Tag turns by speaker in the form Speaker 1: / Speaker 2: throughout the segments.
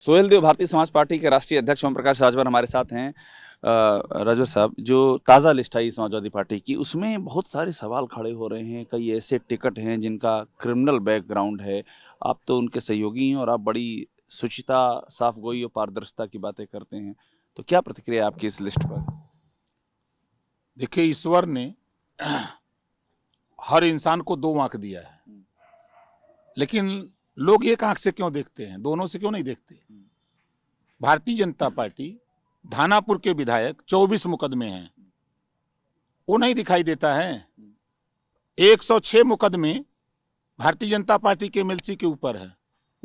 Speaker 1: सोहेल देव Bharatiya Samaj party के राष्ट्रीय अध्यक्ष ओम प्रकाश राजभर हमारे साथ हैं। राजभर साहब, जो ताज़ा लिस्ट आई समाजवादी पार्टी की, उसमें बहुत सारे सवाल खड़े हो रहे हैं। कई ऐसे टिकट हैं जिनका क्रिमिनल बैकग्राउंड है। आप तो उनके सहयोगी हैं और आप बड़ी शुचिता, साफगोई और पारदर्शिता की बातें करते हैं, तो क्या प्रतिक्रिया है आपकी इस लिस्ट पर?
Speaker 2: देखिए, ईश्वर ने हर इंसान को दो आंख दिया है, लेकिन लोग एक आंख से क्यों देखते हैं, दोनों से क्यों नहीं देखते? भारतीय जनता पार्टी धानापुर के विधायक 24 मुकदमे हैं, वो नहीं दिखाई देता है। 106 मुकदमे भारतीय जनता पार्टी के एमएलसी के ऊपर है,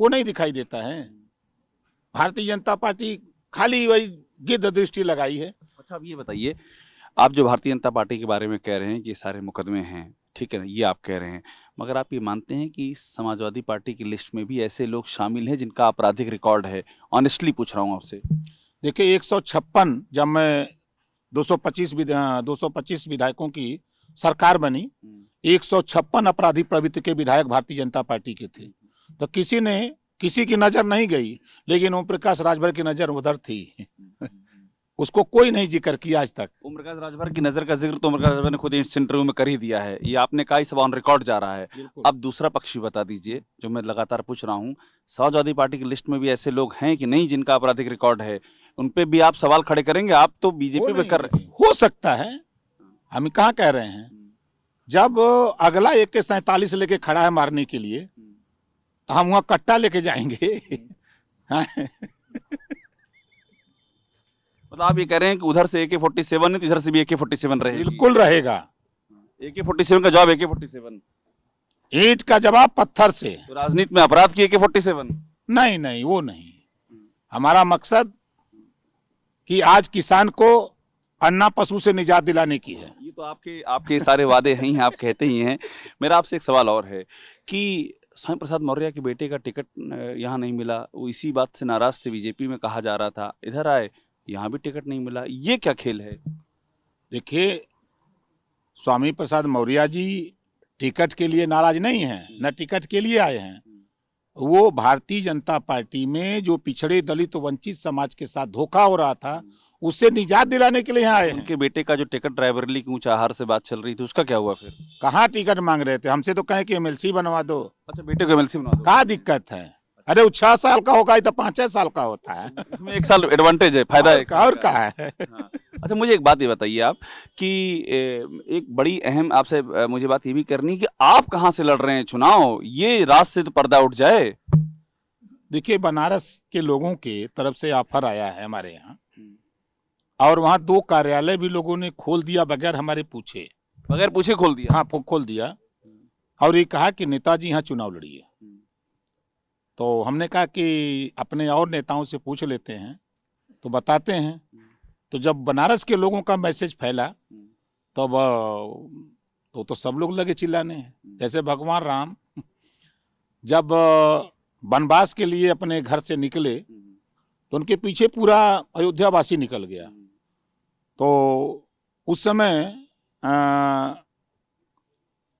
Speaker 2: वो नहीं दिखाई देता है। भारतीय जनता पार्टी खाली वही गिद्ध दृष्टि लगाई है।
Speaker 1: अच्छा, अब ये बताइए, आप जो भारतीय जनता पार्टी के बारे में कह रहे हैं कि ये सारे मुकदमे हैं, ठीक है ना, ये आप कह रहे हैं, मगर आप ये मानते हैं कि समाजवादी पार्टी की लिस्ट में भी ऐसे लोग शामिल हैं जिनका आपराधिक रिकॉर्ड है? ऑनेस्टली पूछ रहा हूँ आपसे।
Speaker 2: देखिए, 156 जब मैं 225 विधायकों की सरकार बनी, 156 अपराधी प्रवृत्ति के विधायक भारतीय जनता पार्टी के थे, तो किसी की नजर नहीं गई, लेकिन ओम प्रकाश राजभर की नजर उधर थी। उसको कोई नहीं जिक्र किया आज तक।
Speaker 1: ओम प्रकाश राजभर की नजर का जिक्र तो ओम प्रकाश राजभर ने खुद इस इंटरव्यू में कर ही दिया है। ये आपने कहा, इस ऑन रिकॉर्ड जा रहा है। अब दूसरा पक्ष भी बता दीजिए, जो मैं लगातार पूछ रहा हूँ, समाजवादी पार्टी की लिस्ट में भी ऐसे लोग हैं कि नहीं जिनका आपराधिक रिकॉर्ड है? उन पे भी आप सवाल खड़े करेंगे? आप तो बीजेपी पे कर रहे हैं।
Speaker 2: हो सकता है, हम कहाँ कह रहे हैं। जब अगला AK-47 लेके खड़ा है मारने के लिए, तो हम वहां कट्टा लेके जाएंगे।
Speaker 1: मतलब आप ये कह रहे हैं कि उधर से AK-47 है तो इधर से भी AK-47 रहेगी?
Speaker 2: बिल्कुल रहेगा।
Speaker 1: AK-47 का जवाब AK-47,
Speaker 2: ईंट का जवाब पत्थर से।
Speaker 1: तो राजनीति में अपराध की AK-47?
Speaker 2: नहीं नहीं, वो नहीं। हमारा मकसद कि आज किसान को अन्ना पशु से निजात दिलाने की है।
Speaker 1: ये तो आपके सारे वादे हैं ही, आप कहते ही हैं। मेरा आपसे एक सवाल और है कि स्वामी प्रसाद मौर्य के बेटे का टिकट यहाँ नहीं मिला, वो इसी बात से नाराज थे, बीजेपी में कहा जा रहा था। इधर आए, यहाँ भी टिकट नहीं मिला। ये क्या खेल है?
Speaker 2: देखिए, स्वामी प्रसाद मौर्य जी टिकट के लिए नाराज नहीं हैं, न टिकट के लिए आए हैं। वो भारतीय जनता पार्टी में जो पिछड़े दलित वंचित समाज के साथ धोखा हो रहा था, उससे निजात दिलाने के लिए यहाँ आए हैं।
Speaker 1: उनके बेटे का जो टिकट रायबरेली की ऊंचाहार से बात चल रही थी, उसका क्या हुआ फिर?
Speaker 2: कहाँ टिकट मांग रहे थे? हमसे तो कहे कि एमएलसी बनवा दो।
Speaker 1: अच्छा, बेटे को एमएलसी बना दो।
Speaker 2: क्या दिक्कत है? अरे वो 6 साल का होगा, तो 5 साल का होता है।
Speaker 1: इसमें 1 साल एडवांटेज है, फायदा है।
Speaker 2: और क्या है?
Speaker 1: हाँ। अच्छा, मुझे एक बात ये बताइए आप कि एक बड़ी अहम आपसे मुझे बात ये भी करनी है कि आप कहाँ से लड़ रहे हैं चुनाव, ये रात से तो पर्दा उठ जाए।
Speaker 2: देखिए, बनारस के लोगों के तरफ से ऑफर आया है हमारे यहाँ, और वहाँ 2 कार्यालय भी लोगों ने खोल दिया बगैर हमारे पूछे।
Speaker 1: बगैर पूछे खोल दिया?
Speaker 2: हाँ, खोल दिया, और ये कहा कि नेताजी यहाँ चुनाव लड़िए। तो हमने कहा कि अपने और नेताओं से पूछ लेते हैं, तो बताते हैं। तो जब बनारस के लोगों का मैसेज फैला, तब तो सब लोग लगे चिल्लाने। जैसे भगवान राम जब वनवास के लिए अपने घर से निकले, तो उनके पीछे पूरा अयोध्यावासी निकल गया। तो उस समय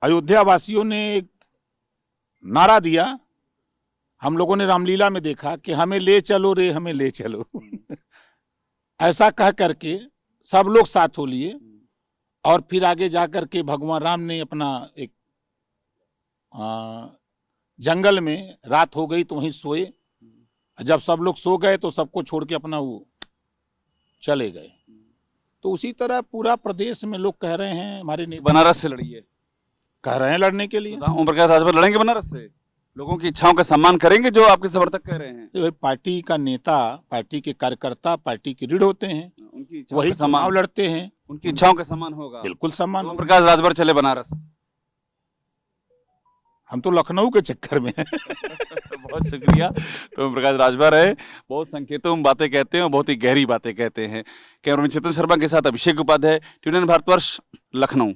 Speaker 2: अयोध्यावासियों ने एक नारा दिया, हम लोगों ने रामलीला में देखा कि हमें ले चलो रे, हमें ले चलो। ऐसा कह करके सब लोग साथ हो लिए, और फिर आगे जाकर के भगवान राम ने अपना एक जंगल में रात हो गई तो वहीं सोए। जब सब लोग सो गए तो सबको छोड़ के अपना वो चले गए। तो उसी तरह पूरा प्रदेश में लोग कह रहे हैं हमारे
Speaker 1: बनारस से लड़िए,
Speaker 2: कह रहे हैं लड़ने के लिए।
Speaker 1: ओम प्रकाश राजभर लड़ेंगे बनारस से? लोगों की इच्छाओं का सम्मान करेंगे जो आपके समर्थक कह रहे हैं?
Speaker 2: तो पार्टी का नेता, पार्टी के कार्यकर्ता पार्टी के रीढ़ होते हैं,
Speaker 1: उनकी
Speaker 2: वही चुनाव लड़ते हैं,
Speaker 1: उनकी इच्छाओं का सम्मान होगा।
Speaker 2: बिल्कुल सम्मान।
Speaker 1: ओम प्रकाश राजभर चले बनारस?
Speaker 2: हम तो लखनऊ के चक्कर में हैं।
Speaker 1: बहुत शुक्रिया। तो ओम प्रकाश राजभर है, बहुत संकेतों में बातें कहते हैं, बहुत ही गहरी बातें कहते हैं। कैमरामैन चेतन शर्मा के साथ अभिषेक उपाध्याय, TUNIN भारतवर्ष, लखनऊ।